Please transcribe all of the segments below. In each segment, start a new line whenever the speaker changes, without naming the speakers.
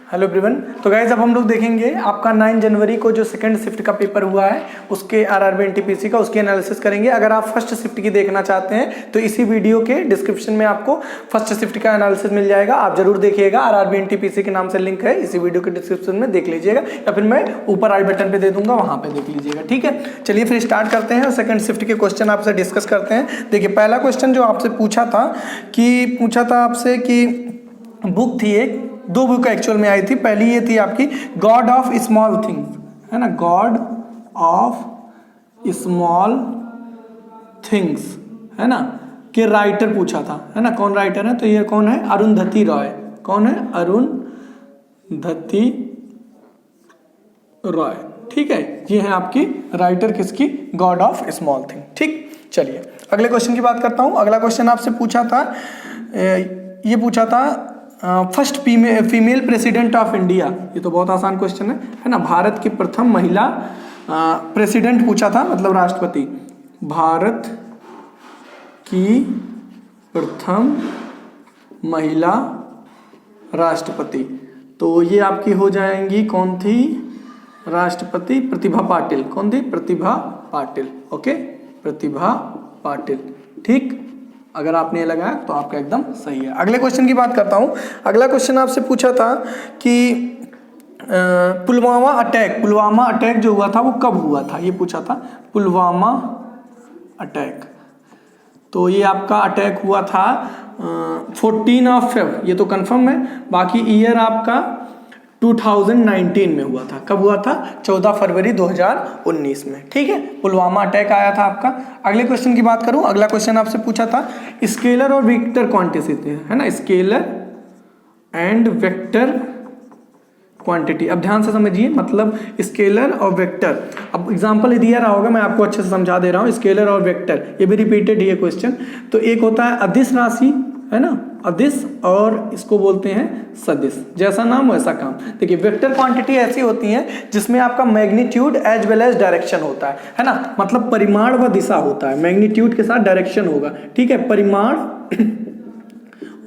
Hello everyone. तो guys अब हम लोग देखेंगे आपका 9 जनवरी को जो सेकंड शिफ्ट का पेपर हुआ है उसके आरआरबी एनटीपीसी का, उसकी एनालिसिस करेंगे। अगर आप फर्स्ट शिफ्ट की देखना चाहते हैं तो इसी वीडियो के डिस्क्रिप्शन में आपको फर्स्ट शिफ्ट का एनालिसिस मिल जाएगा, आप जरूर देखिएगा। आरआरबी एनटीपीसी के नाम से लिंक है, इसी वीडियो के डिस्क्रिप्शन में देख लीजिएगा, या फिर मैं ऊपर आई बटन पे दे दूंगा, वहां पे देख लीजिएगा। ठीक है, चलिए फिर स्टार्ट करते हैं और सेकंड शिफ्ट के क्वेश्चन आपसे डिस्कस करते हैं। देखिए पहला क्वेश्चन जो आपसे पूछा था आपसे कि बुक थी एक, दो बुक एक्चुअल में आई थी। पहली ये थी आपकी गॉड ऑफ स्मॉल थिंग्स, है ना, गॉड ऑफ स्मॉल थिंग्स, है ना, के राइटर पूछा था, है ना। कौन राइटर है? तो ये कौन है? अरुंधति रॉय। कौन है? अरुंधति रॉय। ठीक है, ये है आपकी राइटर किसकी? God of small thing. ठीक, चलिए अगले क्वेश्चन की बात करता हूं। अगला क्वेश्चन आपसे पूछा था, ये पूछा था first female president of India. ये तो बहुत आसान क्वेश्चन है ना। भारत की प्रथम महिला प्रेसिडेंट पूछा था, मतलब राष्ट्रपति। भारत की प्रथम महिला राष्ट्रपति, तो ये आपकी हो जाएंगी, कौन थी राष्ट्रपति? प्रतिभा पाटिल। कौन थी? प्रतिभा पाटिल। ओके, प्रतिभा पाटिल। ठीक, अगर आपने ये लगाया तो आपका एकदम सही है। अगले क्वेश्चन की बात करता हूं। अगला क्वेश्चन आपसे पूछा था कि पुलवामा अटैक जो हुआ था वो कब हुआ था? ये पूछा था, पुलवामा अटैक। तो ये आपका अटैक हुआ था 14 फेब, ये तो कंफर्म है। बाकी ईयर आपका 2019 में हुआ था। कब हुआ था? 14 फरवरी 2019 में। ठीक है, पुलवामा अटैक आया था आपका। अगले क्वेश्चन की बात करूं, अगला क्वेश्चन आपसे पूछा था स्केलर और वेक्टर क्वांटिटी, है ना, स्केलर एंड वेक्टर क्वांटिटी। अब ध्यान से समझिए, मतलब स्केलर और वेक्टर। अब एग्जांपल दिया रहा होगा, मैं आपको अच्छे से समझा दे रहा हूं। स्केलर और वेक्टर, ये भी रिपीटेड ही है क्वेश्चन। तो एक होता है अदिश राशि, है ना, अदिश, और इसको बोलते हैं सदिश। जैसा नाम वैसा काम। देखिए वेक्टर क्वांटिटी ऐसी होती हैं जिसमें आपका magnitude as well as direction होता है ना, मतलब परिमाण व दिशा होता है। मैग्नीट्यूड के साथ डायरेक्शन होगा, ठीक है, परिमाण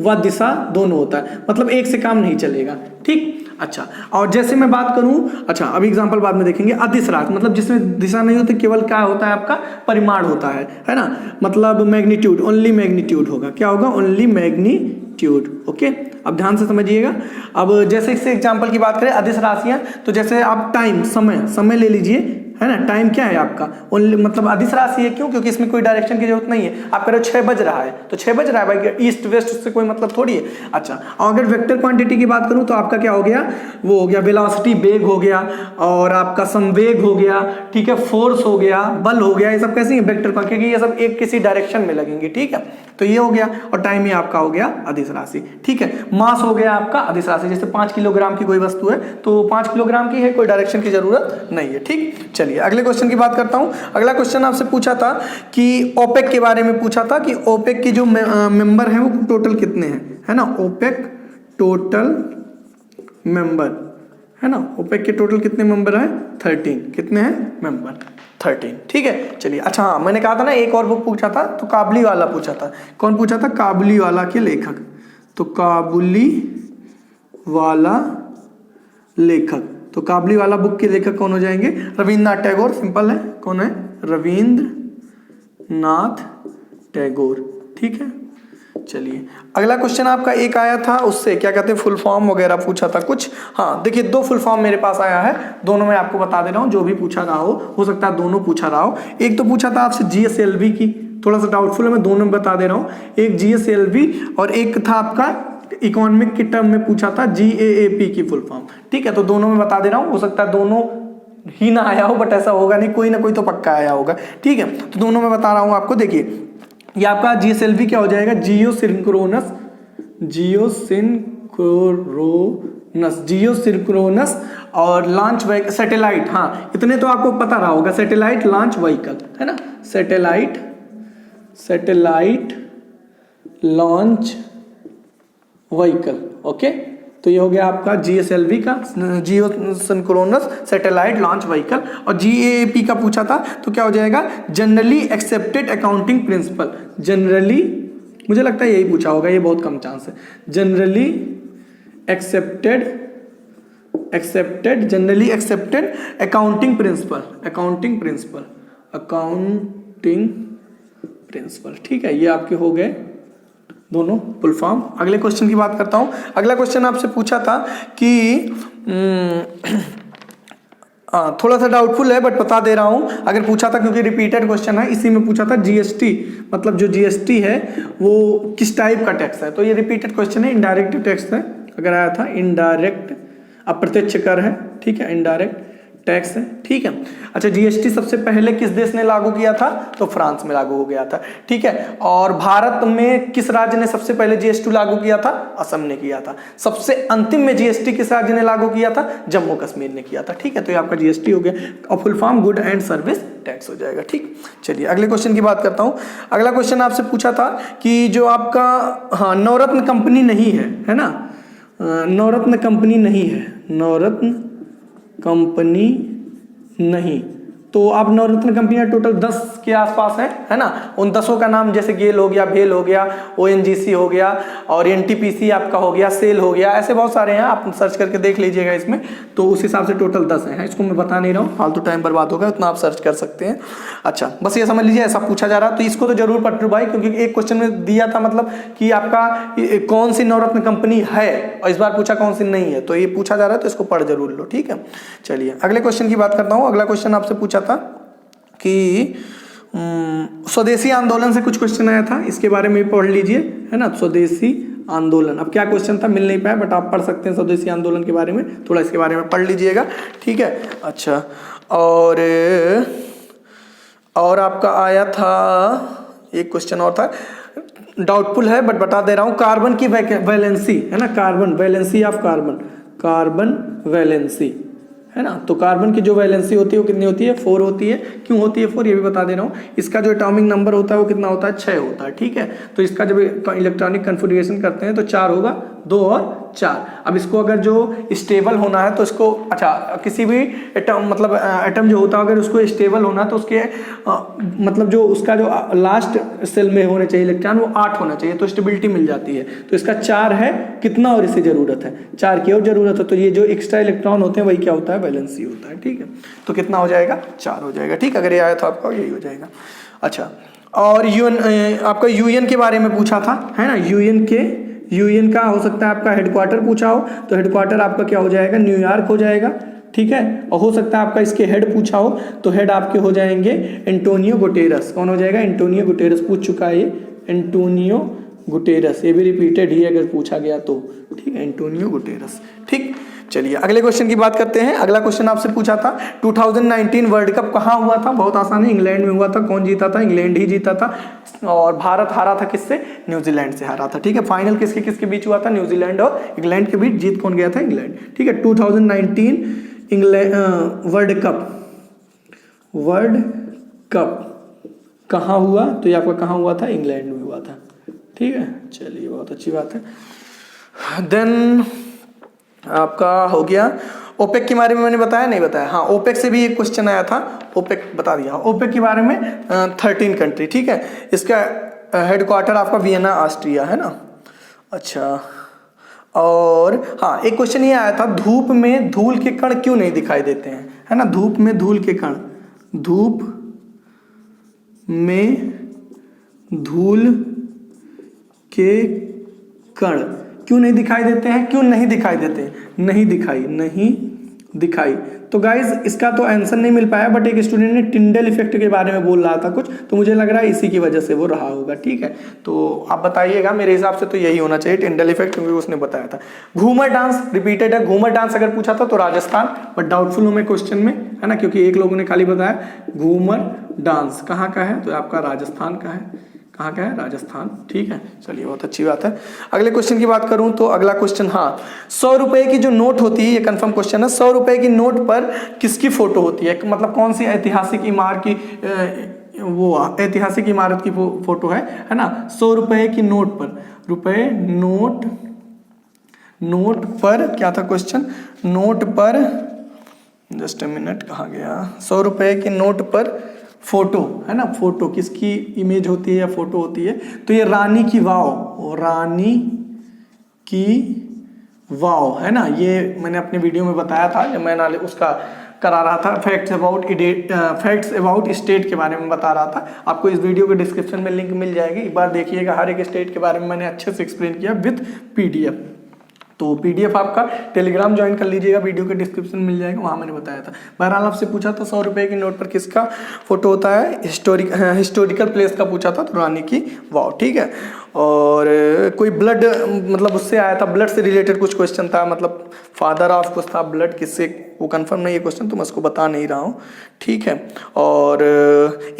व दिशा दोनों होता है, मतलब एक से काम नहीं चलेगा। ठीक, अच्छा, और जैसे मैं बात करूं, अच्छा अभी एग्जांपल बाद में देखेंगे। अदिश राशि मतलब जिसमें दिशा नहीं होती, केवल क्या होता है आपका? परिमाण होता है ना, मतलब मैग्नीट्यूड, ओनली मैग्नीट्यूड होगा। क्या होगा? Only magnitude. ओके, अब ध्यान से समझिएगा। अब जैसे इससे एग्जांपल की बात करें अदिश राशियां, तो जैसे आप टाइम, समय ले लीजिए, है ना। टाइम क्या है आपका? ओनली, मतलब अदिश राशि है। क्यों? क्योंकि इसमें कोई डायरेक्शन की जरूरत नहीं है। आप कह रहे हो 6 बज रहा है, तो 6 बज रहा है भाई, ईस्ट वेस्ट, उससे कोई मतलब थोड़ी है। अच्छा, और अगर वेक्टर क्वांटिटी की बात करूं तो आपका क्या हो गया? वो हो गया वेलोसिटी, वेग हो गया, और आपका संवेग हो गया, ठीक है, फोर्स हो गया, बल हो गया। ये सब कैसी है? वेक्टर क्वांटिटी, क्योंकि ये सब एक किसी डायरेक्शन में लगेंगे। ठीक है, तो ये हो गया। और टाइम ही आपका हो गया अदिश राशि। ठीक है, मास हो गया आपका अदिश राशि। जैसे 5 किलोग्राम की कोई वस्तु है तो 5 किलोग्राम की है, कोई डायरेक्शन की जरूरत नहीं है। ठीक, चलिए अगले क्वेश्चन की बात करता हूं। अगला क्वेश्चन आपसे पूछा था कि ओपेक के बारे में पूछा था कि ओपेक की जो मेंबर है वो टोटल कितने हैं, है ना। ओपेक टोटल मेंबर, है ना, ओपेक के टोटल कितने मेंबर हैं? 13। कितने हैं मेंबर? 13। ठीक है, चलिए। अच्छा हाँ, मैंने कहा था ना एक और बुक पूछा था, तो काबुली वाला पूछा था। कौन पूछा था? काबुली वाला के लेखक। तो काबुली वाला लेखक, तो काबुली वाला बुक के लेखक कौन हो जाएंगे? रविंद्रनाथ टैगोर। सिंपल है, कौन है? रविंद्रनाथ टैगोर। ठीक है, चलिए अगला क्वेश्चन आपका एक आया था, उससे क्या कहते हैं, फुल फॉर्म वगैरह पूछा था कुछ। हाँ देखिए, 2 फुल फॉर्म मेरे पास आया है, दोनों मैं आपको बता दे रहा हूँ। जो भी पूछा रहा हो सकता है दोनों पूछा रहा हो। एक तो पूछा था आपसे जीएसएलवी की, थोड़ा सा डाउटफुल है, मैं दोनों में बता दे रहा हूँ। एक जीएसएलवी और एक था आपका इकोनॉमिक की टर्म में पूछा था जीएएपी की फुल फॉर्म। ठीक है, तो दोनों में बता दे रहा हूँ। हो सकता है दोनों ही ना आया हो, बट ऐसा होगा नहीं, कोई ना कोई तो पक्का आया होगा। ठीक है, तो दोनों में बता रहा हूँ आपको। देखिए ये आपका जीएसएलवी क्या हो जाएगा? जियोसिंक्रोनस और लॉन्च व्हीकल, सैटेलाइट। हाँ, इतने तो आपको पता रहा होगा, सैटेलाइट लॉन्च व्हीकल, है ना, सैटेलाइट लॉन्च व्हीकल। ओके, तो ये हो गया आपका जीएसएलवी का, जियोसिंक्रोनस सैटेलाइट लॉन्च व्हीकल। और जीएएपी का पूछा था तो क्या हो जाएगा? Generally accepted accounting principle. Generally, मुझे लगता है यही पूछा होगा, ये बहुत कम चांस है। Generally accepted accepted, generally accepted accounting principle, ठीक है। ये आपके हो गए दोनों फुल फॉर्म। अगले क्वेश्चन की बात करता हूं। अगला क्वेश्चन आपसे पूछा था कि थोड़ा सा डाउटफुल है बट बता दे रहा हूं, अगर पूछा था क्योंकि रिपीटेड क्वेश्चन है, इसी में पूछा था जीएसटी, मतलब जो जीएसटी है वो किस टाइप का टैक्स है। तो ये रिपीटेड क्वेश्चन है, इनडायरेक्ट टैक्स है, अगर आया था इनडायरेक्ट अप्रत्यक्ष कर है, ठीक है, इनडायरेक्ट टैक्स है, ठीक है। अच्छा, जीएसटी सबसे पहले किस देश ने लागू किया था? तो फ्रांस में लागू हो गया था, ठीक है। और भारत में किस राज्य ने सबसे पहले जीएसटी लागू किया था? असम ने किया था। सबसे अंतिम में जीएसटी किस राज्य ने लागू किया था? जम्मू कश्मीर ने किया था, ठीक है। तो ये आपका जीएसटी हो गया और full form good and service tax हो जाएगा, ठीक। चलिए अगले क्वेश्चन की बात करता हूं। अगला क्वेश्चन आपसे पूछा था कि जो आपका, हाँ, नवरत्न कंपनी नहीं है ना, नवरत्न कंपनी नहीं है, नवरत्न कंपनी नहीं, तो आप नवरत्न कंपनियां टोटल 10 के आसपास है ना। उन 10 का नाम जैसे गेल हो गया, भेल हो गया, ओएनजीसी हो गया और एनटीपीसी आपका हो गया, सेल हो गया, ऐसे बहुत सारे हैं, आप सर्च करके देख लीजिएगा इसमें, तो उस हिसाब से टोटल 10 हैं। इसको मैं बता नहीं रहा हूँ, फालतू टाइम बर्बाद होगा, उतना आप सर्च कर सकते हैं। अच्छा, बस ये समझ लीजिए ऐसा पूछा जा रहा है, तो इसको तो जरूर पढ़ लो भाई, क्योंकि एक क्वेश्चन में दिया था मतलब कि आपका कौन सी नवरत्न कंपनी है, और इस बार पूछा कौन सी नहीं है, तो ये पूछा जा रहा है तो इसको पढ़ जरूर लो, ठीक है। चलिए अगले क्वेश्चन की बात करता हूँ। अगला क्वेश्चन आपसे पूछा था कि स्वदेशी आंदोलन से कुछ क्वेश्चन आया था, इसके बारे में भी पढ़ लीजिए, है ना। स्वदेशी आंदोलन, अब क्या क्वेश्चन था मिल नहीं पाया, बट आप पढ़ सकते हैं स्वदेशी आंदोलन के बारे में, थोड़ा इसके बारे में पढ़ लीजिएगा, ठीक है। अच्छा, और आपका आया था एक क्वेश्चन और था, डाउटफुल है बट बता दे रहा हूं, कार्बन की वैलेंसी, है ना, carbon valency of carbon valency, है ना। तो कार्बन की जो वैलेंसी होती है वो कितनी होती है? 4 होती है। क्यों होती है 4 ये भी बता दे रहा हूँ। इसका जो एटॉमिक नंबर होता है वो कितना होता है? 6 होता है, ठीक है। तो इसका जब इलेक्ट्रॉनिक कन्फिग्रेशन करते हैं तो 4 होगा, 2 और 4। अब इसको अगर जो स्टेबल होना है तो इसको, अच्छा, किसी भी एटम, मतलब एटम जो होता है अगर उसको स्टेबल होना है तो उसके मतलब जो उसका जो लास्ट सेल में होने चाहिए इलेक्ट्रॉन वो 8 होना चाहिए, तो स्टेबिलिटी मिल जाती है। तो इसका 4 है, कितना और इसे जरूरत है? 4 की और जरूरत है, तो ये जो एक्स्ट्रा इलेक्ट्रॉन होते हैं वही क्या होता है? वैलेंसी होता है, ठीक है। तो कितना हो जाएगा? 4 हो जाएगा, ठीक। अगर ये आया तो आपका यही हो जाएगा। अच्छा, और आपका यूएन के बारे में पूछा था, है ना। यूएन का हो सकता है आपका हेडक्वार्टर पूछा हो, तो हेडक्वार्टर आपका क्या हो जाएगा? न्यूयॉर्क हो जाएगा, ठीक है। और हो सकता है आपका इसके हेड पूछा हो, तो हेड आपके हो जाएंगे एंटोनियो गुटेरस। कौन हो जाएगा? एंटोनियो गुटेरस पूछ चुका है ये, एंटोनियो गुटेरस, ये भी रिपीटेड ही अगर पूछा गया तो, ठीक है, एंटोनियो गुटेरस, ठीक। चलिए अगले क्वेश्चन की बात करते हैं। अगला क्वेश्चन आपसे पूछा था 2019 वर्ल्ड कप कहाँ हुआ था? बहुत आसान है, इंग्लैंड में हुआ था। कौन जीता था? इंग्लैंड ही जीता था। और भारत हारा था किससे? न्यूजीलैंड से हारा था, ठीक है। फाइनल किसके किसके बीच हुआ था? न्यूजीलैंड और इंग्लैंड के बीच। जीत कौन गया था? इंग्लैंड, ठीक है। 2019 इंग्लैंड वर्ल्ड कप कहाँ हुआ? तो ये आपका कहाँ हुआ था? इंग्लैंड में हुआ था, ठीक है। चलिए बहुत अच्छी बात है। देन आपका हो गया ओपेक के बारे में, मैंने बताया नहीं बताया? हाँ, ओपेक से भी एक क्वेश्चन आया था, ओपेक बता दिया। ओपेक के बारे में 13 कंट्री, ठीक है। इसका हेडक्वार्टर आपका वियना ऑस्ट्रिया, है ना। अच्छा, और हाँ, एक क्वेश्चन ये आया था, धूप में धूल के कण क्यों नहीं दिखाई देते हैं? है ना, धूप में धूल के कण, धूप में धूल के कण क्यों नहीं दिखाई देते हैं? क्यों नहीं दिखाई देते? नहीं दिखाई। तो गाइज इसका तो आंसर नहीं मिल पाया, बट एक स्टूडेंट ने टिंडल इफेक्ट के बारे में बोल रहा था कुछ, तो मुझे लग रहा है इसी की वजह से वो रहा होगा, ठीक है। तो आप बताइएगा, मेरे हिसाब से तो यही होना चाहिए, टिंडल इफेक्ट, क्योंकि उसने बताया था। घूमर डांस रिपीटेड है, घूमर डांस अगर पूछा था तो राजस्थान, बट डाउटफुल हूँ मैं क्वेश्चन में, है ना, क्योंकि एक लोगों ने खाली बताया घूमर डांस कहाँ का है, तो आपका राजस्थान का है। कहाँ का है? राजस्थान, ठीक है। चलिए बहुत अच्छी बात है। अगले क्वेश्चन की बात करूं तो अगला क्वेश्चन, हाँ, 100 रुपए की जो नोट होती है, ये कंफर्म क्वेश्चन है, 100 रुपए की नोट पर किसकी फोटो होती है? मतलब कौन सी ऐतिहासिक इमारत की वो ऐतिहासिक इमारत की फोटो है ना। 100 रुपए की नोट पर, नोट पर क्या था क्वेश्चन? नोट पर, जस्ट अ मिनट, कहाँ गया? 100 रुपए की नोट पर फोटो, है ना, फोटो किसकी इमेज होती है या फोटो होती है? तो ये रानी की वाव वाओ, है ना, ये मैंने अपने वीडियो में बताया था जब मैं उसका करा रहा था, फैक्ट्स अबाउट स्टेट के बारे में बता रहा था। आपको इस वीडियो के डिस्क्रिप्शन में लिंक मिल जाएगी, एक बार देखिएगा। हर एक स्टेट के बारे में मैंने अच्छे से एक्सप्लेन किया विथ पीडीएफ। तो पीडीएफ आपका टेलीग्राम ज्वाइन कर लीजिएगा, वीडियो के डिस्क्रिप्शन मिल जाएगा, वहाँ मैंने बताया था। बहरहाल आपसे पूछा था 100 रुपये की नोट पर किसका फोटो होता है, हिस्टोरिकल प्लेस का पूछा था, तो रानी की वाव, ठीक है। और कोई ब्लड, मतलब उससे आया था, ब्लड से रिलेटेड कुछ क्वेश्चन था, मतलब फादर ऑफ कुछ था, ब्लड किससे, वो कंफर्म नहीं है क्वेश्चन, तो मैं उसको बता नहीं रहा हूँ, ठीक है। और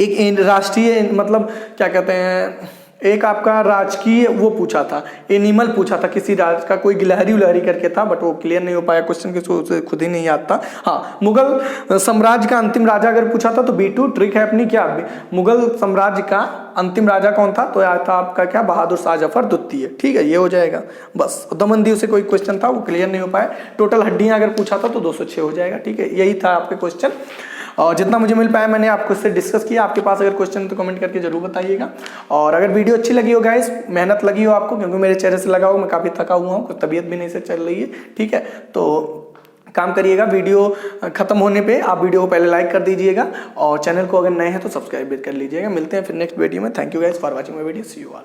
एक राष्ट्रीय, मतलब क्या कहते हैं, एक आपका राजकीय वो पूछा था, एनिमल पूछा था किसी राज्य का, कोई गिलहरी उलहरी करके था, बट वो क्लियर नहीं हो पाया क्वेश्चन, किसको उसे खुद ही नहीं याद था। हाँ, मुगल साम्राज्य का अंतिम राजा अगर पूछा था तो B2 ट्रिक है अपनी, क्या मुगल साम्राज्य का अंतिम राजा कौन था, तो आया था आपका क्या, बहादुर शाह जफर द्वितीय, ठीक है, ये हो जाएगा। बस दमनदीव से कोई क्वेश्चन था, वो क्लियर नहीं हो पाया। टोटल हड्डियां अगर पूछा था तो 206 हो जाएगा, ठीक है, यही था आपके क्वेश्चन। और जितना मुझे मिल पाया मैंने आपको इससे डिस्कस किया। आपके पास अगर क्वेश्चन तो कमेंट करके जरूर बताइएगा। और अगर वीडियो अच्छी लगी हो गाइस, मेहनत लगी हो आपको, क्योंकि मेरे चेहरे से लगा हो, मैं काफ़ी थका हुआ हूँ, कुछ तबीयत भी नहीं से चल रही है, ठीक है, तो काम करिएगा। वीडियो खत्म होने पे आप वीडियो को पहले लाइक कर दीजिएगा, और चैनल को अगर नए हैं तो सब्सक्राइब भी कर लीजिएगा। मिलते हैं फिर नेक्स्ट वीडियो में। Thank you guys for watching my video, see you all.